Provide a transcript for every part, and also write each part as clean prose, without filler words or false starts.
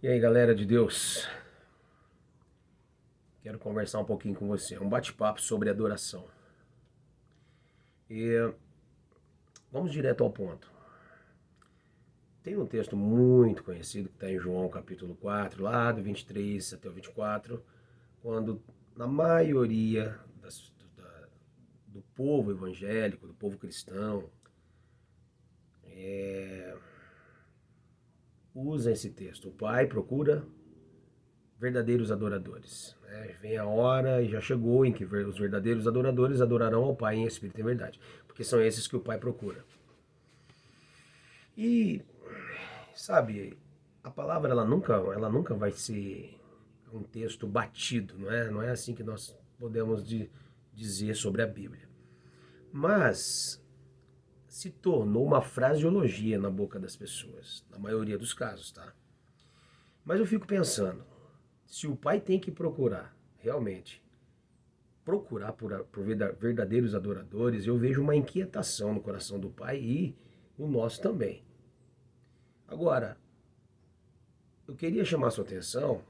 E aí, galera de Deus, quero conversar um pouquinho com você, um bate-papo sobre adoração. E vamos direto ao ponto. Tem um texto muito conhecido que está em João capítulo 4, lá do 23 até o 24, quando na maioria do povo evangélico, do povo cristão, usa esse texto. O Pai procura verdadeiros adoradores. Vem a hora e já chegou em que os verdadeiros adoradores adorarão ao Pai em espírito e em verdade, porque são esses que o Pai procura. E, sabe, a palavra ela nunca vai ser um texto batido, não é? Não é assim que nós podemos dizer sobre a Bíblia. Mas se tornou uma fraseologia na boca das pessoas, na maioria dos casos, tá? Mas eu fico pensando, se o Pai tem que realmente, procurar por verdadeiros adoradores, eu vejo uma inquietação no coração do Pai e no nosso também. Agora, eu queria chamar a sua atenção,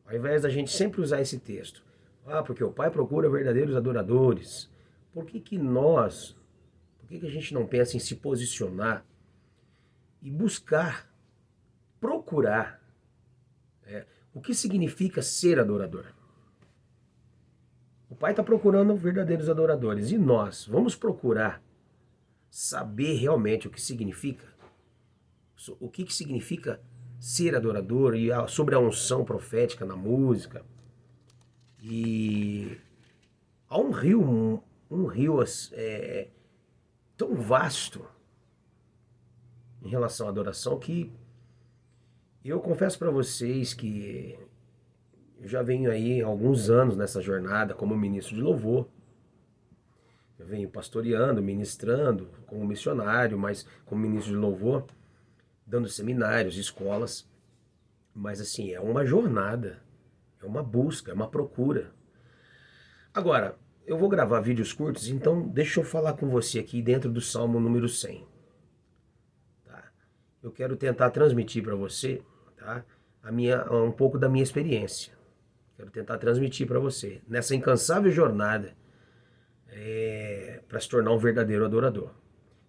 ao invés da gente sempre usar esse texto, porque o Pai procura verdadeiros adoradores, por que a gente não pensa em se posicionar e buscar, procurar, o que significa ser adorador? O Pai está procurando verdadeiros adoradores e nós vamos procurar saber realmente o que significa? O que significa ser adorador e sobre a unção profética na música. E há um rio tão vasto em relação à adoração que eu confesso para vocês que eu já venho aí há alguns anos nessa jornada como ministro de louvor. Eu venho pastoreando, ministrando como missionário, mas como ministro de louvor, dando seminários, escolas. Mas assim, é uma jornada, é uma busca, é uma procura. Agora, eu vou gravar vídeos curtos, então deixa eu falar com você aqui dentro do Salmo número 100. Tá? Eu quero tentar transmitir para você, tá, um pouco da minha experiência. Quero tentar transmitir para você nessa incansável jornada para se tornar um verdadeiro adorador.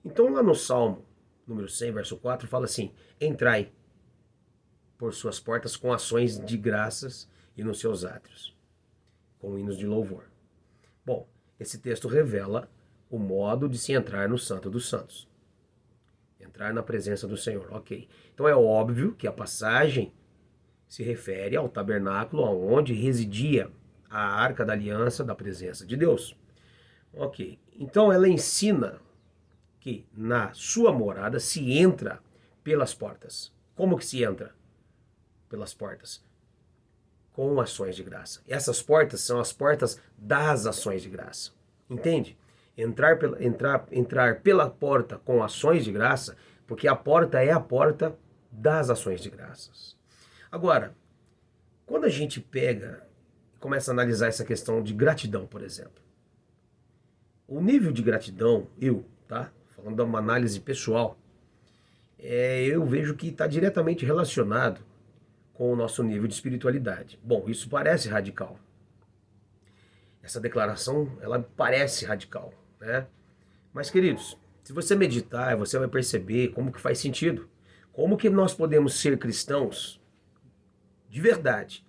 Então lá no Salmo número 100, verso 4, fala assim: entrai por suas portas com ações de graças e nos seus átrios, com hinos de louvor. Bom, esse texto revela o modo de se entrar no Santo dos Santos. Entrar na presença do Senhor, ok. Então é óbvio que a passagem se refere ao tabernáculo onde residia a Arca da Aliança da presença de Deus. Ok, então ela ensina que na sua morada se entra pelas portas. Como que se entra pelas portas? Com ações de graça. Essas portas são as portas das ações de graça. Entende? Entrar pela porta com ações de graça, porque a porta é a porta das ações de graças. Agora, quando a gente pega e começa a analisar essa questão de gratidão, por exemplo, o nível de gratidão, falando de uma análise pessoal, eu vejo que está diretamente relacionado com o nosso nível de espiritualidade. Bom, isso parece radical. Essa declaração, ela parece radical, né? Mas, queridos, se você meditar, você vai perceber como que faz sentido. Como que nós podemos ser cristãos de verdade,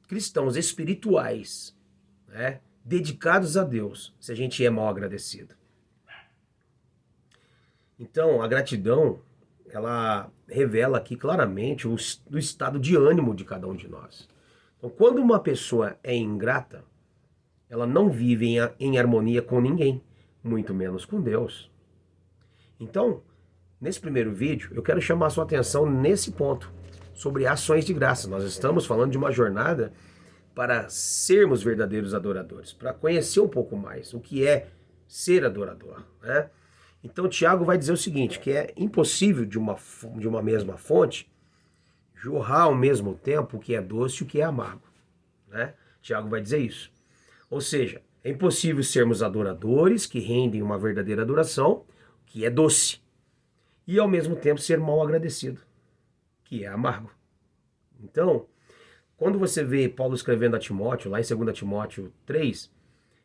cristãos espirituais, né? Dedicados a Deus, se a gente é mal agradecido. Então, a gratidão, ela revela aqui claramente o estado de ânimo de cada um de nós. Então, quando uma pessoa é ingrata, ela não vive em harmonia com ninguém, muito menos com Deus. Então, nesse primeiro vídeo, eu quero chamar a sua atenção nesse ponto, sobre ações de graça. Nós estamos falando de uma jornada para sermos verdadeiros adoradores, para conhecer um pouco mais o que é ser adorador, né? Então Tiago vai dizer o seguinte, que é impossível de uma mesma fonte jorrar ao mesmo tempo o que é doce e o que é amargo, né? Tiago vai dizer isso. Ou seja, é impossível sermos adoradores que rendem uma verdadeira adoração, que é doce, e ao mesmo tempo ser mal agradecido, que é amargo. Então, quando você vê Paulo escrevendo a Timóteo, lá em 2 Timóteo 3,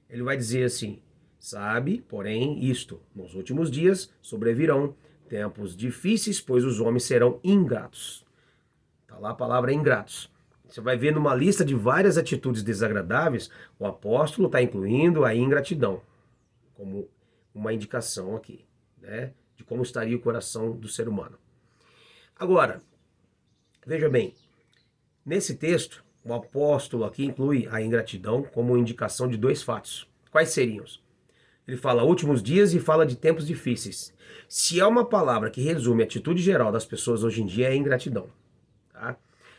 ele vai dizer assim: sabe, porém, isto, nos últimos dias sobrevirão tempos difíceis, pois os homens serão ingratos. Está lá a palavra ingratos. Você vai ver numa lista de várias atitudes desagradáveis, o apóstolo está incluindo a ingratidão como uma indicação aqui, né, de como estaria o coração do ser humano. Agora, veja bem, nesse texto, o apóstolo aqui inclui a ingratidão como indicação de dois fatos. Quais seriam? Ele fala últimos dias e fala de tempos difíceis. Se é uma palavra que resume a atitude geral das pessoas hoje em dia, é ingratidão. Tá?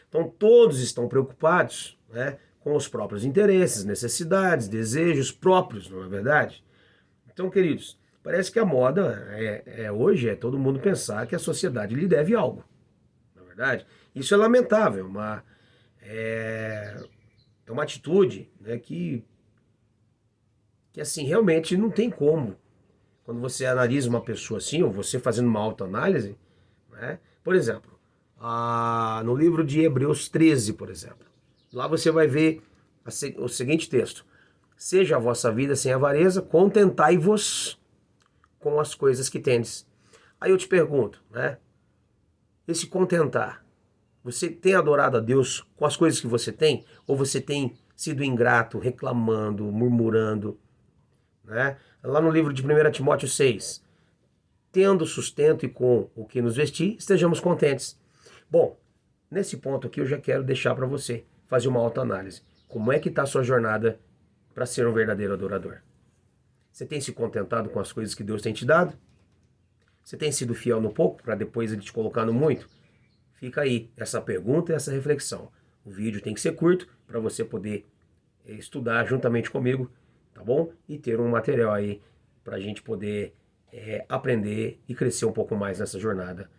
Então todos estão preocupados, né, com os próprios interesses, necessidades, desejos próprios, não é verdade? Então, queridos, parece que a moda hoje é todo mundo pensar que a sociedade lhe deve algo, não é verdade? Isso é lamentável, é uma atitude, né, que assim realmente não tem como. Quando você analisa uma pessoa assim, ou você fazendo uma autoanálise, né? Por exemplo, no livro de Hebreus 13, por exemplo, lá você vai ver o seguinte texto: seja a vossa vida sem avareza, contentai-vos com as coisas que tendes. Aí eu te pergunto, né? Esse contentar, você tem adorado a Deus com as coisas que você tem? Ou você tem sido ingrato, reclamando, murmurando, né? Lá no livro de 1 Timóteo 6, tendo sustento e com o que nos vestir, estejamos contentes. Bom, nesse ponto aqui eu já quero deixar para você fazer uma autoanálise. Como é que está a sua jornada para ser um verdadeiro adorador? Você tem se contentado com as coisas que Deus tem te dado? Você tem sido fiel no pouco para depois Ele te colocar no muito? Fica aí essa pergunta e essa reflexão. O vídeo tem que ser curto para você poder estudar juntamente comigo, tá bom? E ter um material aí para a gente poder aprender e crescer um pouco mais nessa jornada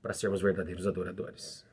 para sermos verdadeiros adoradores.